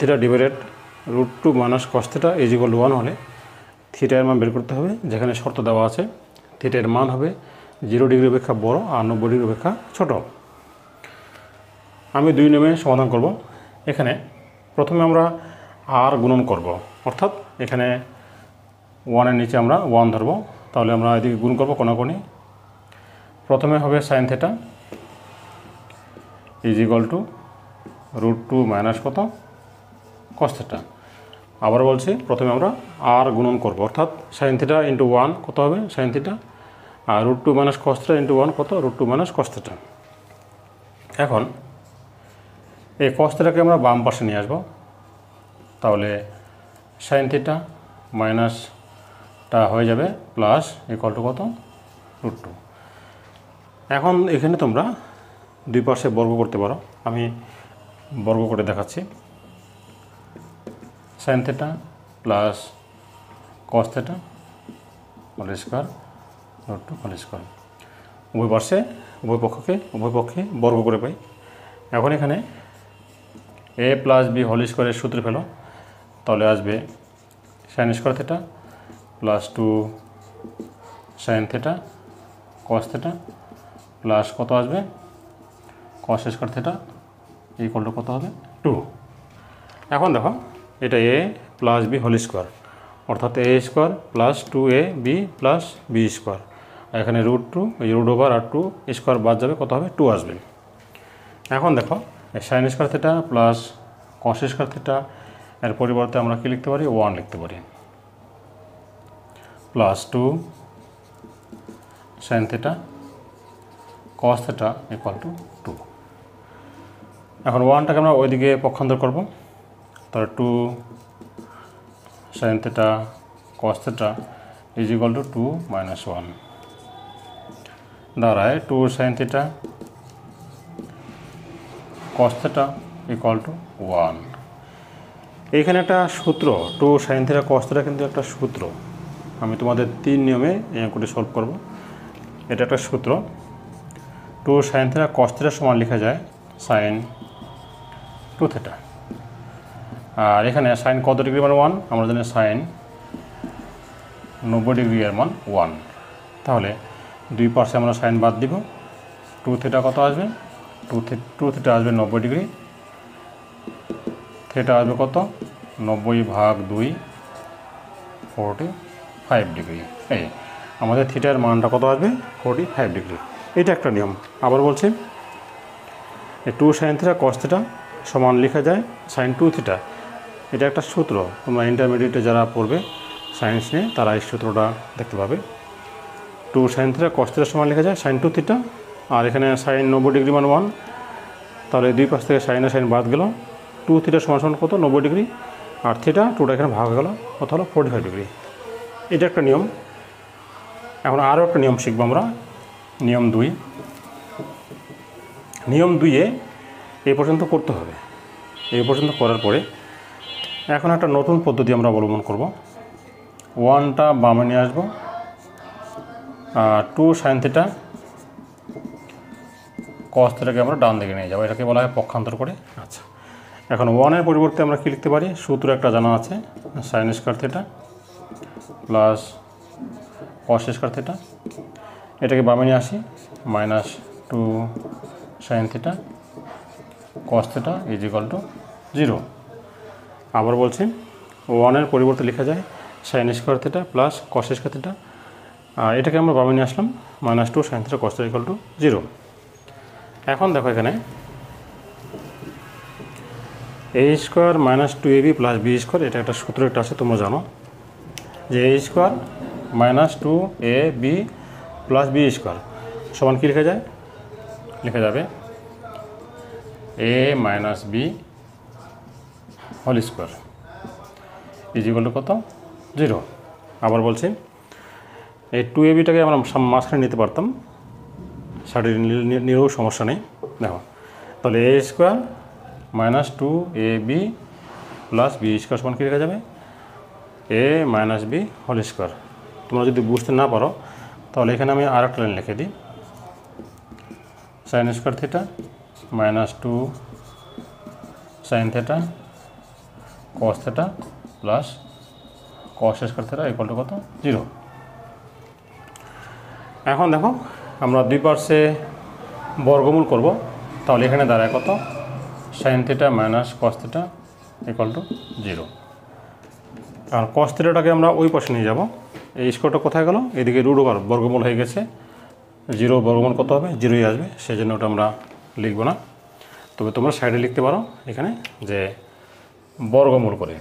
Theta divided √2 - cos θ = 1 হলে theta এর মান বের করতে হবে, যেখানে শর্ত দেওয়া আছে থিটা এর মান হবে 0 ডিগ্রি অপেক্ষা বড় আর 90 ডিগ্রি অপেক্ষা ছোট। আমি 2 নিয়মে সমাধান করব। এখানে প্রথমে আমরা r গুণন করব, অর্থাৎ এখানে 1 এর নিচে আমরা 1 ধরব, তাহলে আমরা এদিকে গুণ করব কোণাকোণি। প্রথমে হবে sin θ = √2 - কত cos θ। আবার বলছি, প্রথমে আমরা r গুণন করব, অর্থাৎ sin θ × 1 কত হবে sin θ, আর √2 - cos θ × 1 কত √2 - cos θ। এখন এই cos θ কে আমরা বাম পাশে নিয়ে আসব, তাহলে sin θ মাইনাসটা হয়ে যাবে প্লাস = কত √2। এখন এখানে তোমরা দুই পাশে বর্গ করতে পারো, আমি বর্গ করে দেখাচ্ছি। sin θ plus cos θ whole square √2 whole square, উভয় পক্ষে বর্গ করে পাই। এখন এখানে a + b হোল স্কয়ারের সূত্র ফেলো, তাহলে আসবে sin square θ plus 2 sin θ cos θ plus কত আসবে cos স্কয়ার θ = কত হবে 2। এখন দেখো এটা a + b হোল স্কয়ার, অর্থাৎ a square plus 2ab plus b square, আর এখানে √2 এই √ওভার আর 2 স্কয়ার বাদ যাবে, কত হবে 2 আসবে। এখন দেখো sin square θ plus cos square θ এর পরিবর্তে আমরা কি লিখতে পারি 1 লিখতে পারি, প্লাস 2 sin θ cos θ = 2। এখন 1টাকে আমরা ওইদিকে পক্ষান্তর করব, তাহলে 2 sin θ cos θ = 2 - 1 দাঁড়ায় 2 sin θ cos θ = 1। এইখানে একটা সূত্র 2 sin θ cos θ কিন্তু একটা সূত্র, আমি তোমাদের 3 নিয়মে করে সলভ করব। এটা একটা সূত্র, 2 sin θ cos θ সমান লেখা যায় sin 2θ, আর এখানে sin কত ডিগ্রি মান 1, আমরা জানি sin 90 ডিগ্রি এর মান 1, তাহলে দুই পাশে আমরা sin বাদ দিব, 2θ কত আসবে 2θ আসবে 90 ডিগ্রি, θ আসবে কত 90/2 45 ডিগ্রি। এই আমাদের থিটার মানটা কত আসবে 45 ডিগ্রি। এটা একটা নিয়ম। আবার বলছি 2 sin θ cos θ সমান লেখা যায় sin 2θ, এটা একটা সূত্র, তোমরা ইন্টারমিডিয়েটে যারা পড়বে সায়েন্স নিয়ে তারা এই সূত্রটা দেখতে পাবে। 2 sin θ cos θ সমান লেখা যায় sin 2θ, আর এখানে sin 90 ডিগ্রি মান 1, তাহলে দুই পাশ থেকে sin আর sin বাদ গেল, 2θ সমান কত 90 ডিগ্রি, আর থিটা 2টা এখানে ভাগ হয়ে গেল, কত হলো 45 ডিগ্রি। এটা একটা নিয়ম। এখন আরও একটা নিয়ম শিখবো আমরা, নিয়ম 2। নিয়ম 2-এ এই পর্যন্ত করতে হবে, এই পর্যন্ত করার পরে এখন একটা নতুন পদ্ধতি আমরা অবলম্বন করব। 1টা বামে নিয়ে আসবো, আর 2 sin θ cos θ আমরা ডান দিকে নিয়ে যাবো, এটাকে বলা হয় পক্ষান্তর করে। আচ্ছা, এখন 1-এর পরিবর্তে আমরা কি লিখতে পারি, সূত্র একটা জানা আছে sin square θ plus cos square θ, এটাকে বামে নিয়ে আসি -2 sin θ cos θ = 0। আবার বলছি 1-এর পরিবর্তে লেখা যায় sin square θ plus cos square θ, আর এটাকে আমরা বামে নিয়ে আসলাম -2 sin θ cos θ = 0। এখন দেখো এখানে a square -2ab plus b square, এটা একটা সূত্র একটা আছে তোমরা জানো, যে a square -2ab plus b square সমান কি লেখা যায়, লেখা যাবে a - b হোল স্কয়ার = কত 0। আবার বলছি এই 2abটাকে আমরা মাঝখানে নিতে পারতাম, সাইডে নিলেও সমস্যা নেই। দেখো তাহলে a square -2ab plus b square সমান কি লেখা যাবে a - b হোল স্কয়ার। তোমরা যদি বুঝতে না পারো তাহলে এখানে আমি আরেকটা লাইন লিখে দিই, sin square θ -2 sin θ cos theta plus cos square theta equal to কত 0। এখন দেখো আমরা দুই পাশে বর্গমূল করব, তাহলে এখানে দাঁড়ায় কত sine theta minus cos theta equal to 0। আর কস থিটাটাকে আমরা ওই পাশে নিয়ে যাব, এই স্কোয়ারটা কোথায় গেল, এদিকে রুট ওভার বর্গমূল হয়ে গেছে, 0 বর্গমূল কত হবে 0ই আসবে, সেই জন্য ওটা আমরা লিখব না। তবে তোমরা সাইডে লিখতে পারো এখানে যে বর্গমূল করে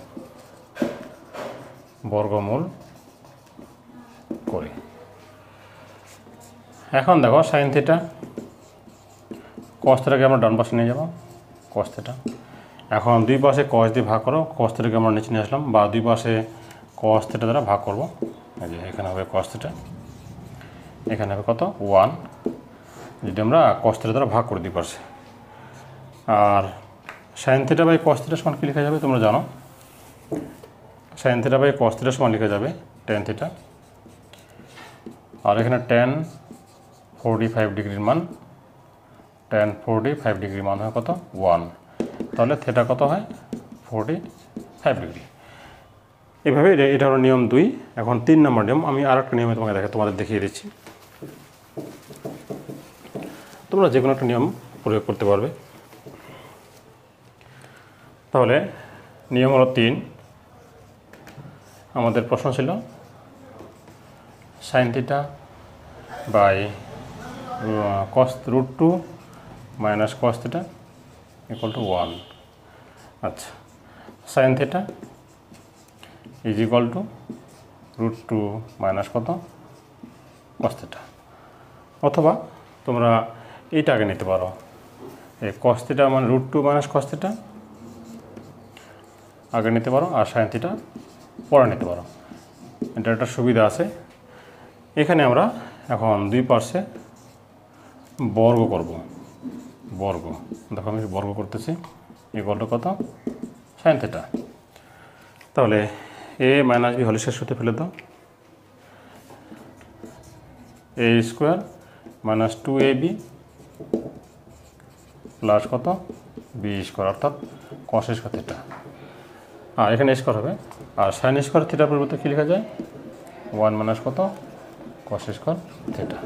এখন দেখো সাইন থিটা কস থিটাকে আমরা ডান পাশে নিয়ে যাব, কস থিটা। এখন দুই পাশে কস দিয়ে ভাগ করো, কস থিটাকে আমরা নিচে নিয়ে আসলাম, বা দুই পাশে কস থিটা দ্বারা ভাগ করব। এই যে এখানে হবে কস থিটা, এখানে হবে কত 1, যদি আমরা কস থিটা দ্বারা ভাগ করে দুই পাশে। আর sine theta by cos theta সমান কী লেখা যাবে তোমরা জানো, sine theta by cos theta সমান লেখা যাবে টেন থিটা। আর এখানে টেন 45 ডিগ্রির মান, টেন 45 ডিগ্রির মান হয় কত 1, তাহলে থিটা কত হয় 45 ডিগ্রি। এভাবে এটা হলো নিয়ম 2। এখন 3 নম্বর নিয়ম, আমি আর একটা নিয়মে তোমাদের দেখিয়ে দিচ্ছি, তোমরা যে কোনো একটা নিয়ম প্রয়োগ করতে পারবে। তাহলে নিয়ম হলো 3, আমাদের প্রশ্ন ছিল sine theta by cos root 2 minus cos theta equal to 1। আচ্ছা, sine theta is equal to root 2 minus কত কস থিটা, অথবা তোমরা এইটা আগে নিতে পারো, এই কস থিটা মানে রুট 2 মাইনাস কস থিটা আগে নিতে পারো, আর সাইন থিটা পরে নিতে পারো, এটা একটা সুবিধা আছে। এখানে আমরা এখন দুই পাশে বর্গ করব, বর্গ দেখো আমি বর্গ করতেছি, ইকুয়াল টু কত সাইন থিটা। তাহলে এ মাইনাস বি হোল স্কয়ার সূত্রে ফেলে দাও, এ স্কোয়ার মাইনাস 2ab প্লাস কত বি স্কোয়ার, অর্থাৎ কস স্কয়ার থিটা। আর এখানে স্কোয়ার হবে, আর সাইন স্কোয়ার থিটার পরিবর্তে কী লেখা যায় 1 মাইনাস কত কস স্কয়ার থিটা।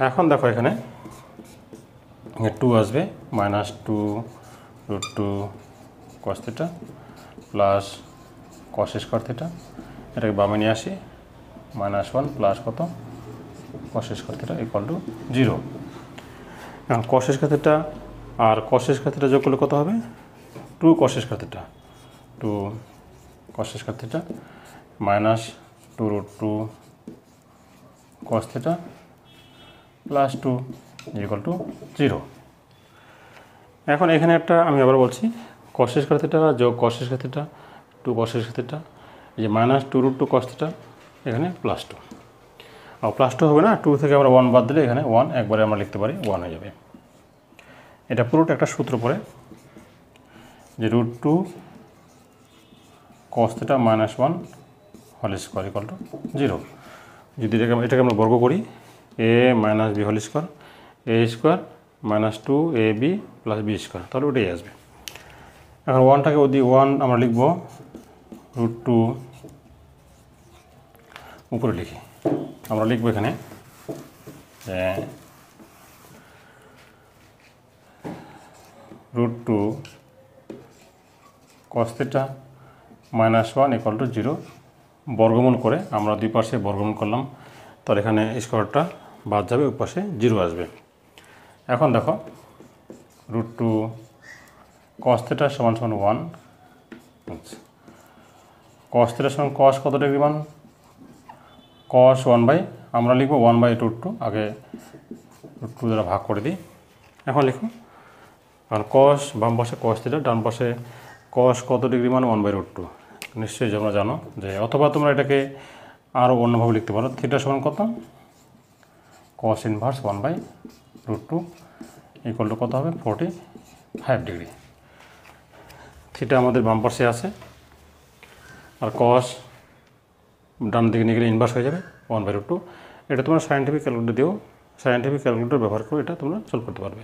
এখন দেখো এখানে 2 আসবে, minus 2 root 2 cos theta plus cos square theta, এটাকে বামে নিয়ে আসি, মাইনাস 1 প্লাস কত cos square theta equal to 0। এখন কস স্কয়ার থিটা আর কস স্কয়ার থিটা যোগ করলে কত হবে 2 cos square theta, 2 cos square theta minus 2 root 2 cos theta plus 2 equal to 0। এখন এখানে একটা আমি আবার বলছি, কস স্কয়ার থিটা যোগ কস square theta 2 cos square theta, এই যে মাইনাস 2 রুট 2 কস থিটা, এখানে প্লাস 2, আর প্লাস 2 হবে না, 2 থেকে আমরা 1 বাদ দিলে এখানে 1 একবারে আমরা লিখতে পারি 1 হয়ে যাবে। এটা পুরোটা একটা সূত্র পড়ে যে root 2 cos theta minus 1 whole square equal to 0। যদি এটাকে আমরা বর্গ করি, A minus B whole square, A square minus 2ab plus B square, তাহলে ওটাই আসবে। এখন 1টাকে ওদি 1 আমরা লিখব রুট 2, উপরে লিখি আমরা লিখব এখানে root 2 cos theta minus 1 equal to 0, বর্গমূল করে আমরা দুই পাশে বর্গমূল করলাম, তাহলে এখানে স্কোয়ারটা বাদ যাবে, ওই পাশে 0 আসবে। এখন দেখো রুট 2 কস থিটা সমান সমান 1, আচ্ছা কস থিটা সমান কস কত ডিগ্রি মান কস 1 বাই, আমরা লিখব 1 বাই রুট 2, আগে রুট 2 দ্বারা ভাগ করে দিই। এখন লিখো, কারণ কস বাম পাশে কস থিটা, ডান পাশে কস কত ডিগ্রি মান 1 বাই রুট 2, নিশ্চয়ই তোমরা জানো যে, অথবা তোমরা এটাকে আরও অন্যভাবে লিখতে পারো, থিটা সমান কত cos inverse 1 by root 2 equal to কত হবে 45 ডিগ্রি। থিটা আমাদের বাম পাশে আছে, আর কস ডান দিকে নিয়ে গেলে ইনভার্স হয়ে যাবে 1 বাই রুট 2। এটা তোমরা সায়েন্টিফিক ক্যালকুলেটর দিও, সায়েন্টিফিক ক্যালকুলেটর ব্যবহার করে এটা তোমরা সলভ করতে পারবে।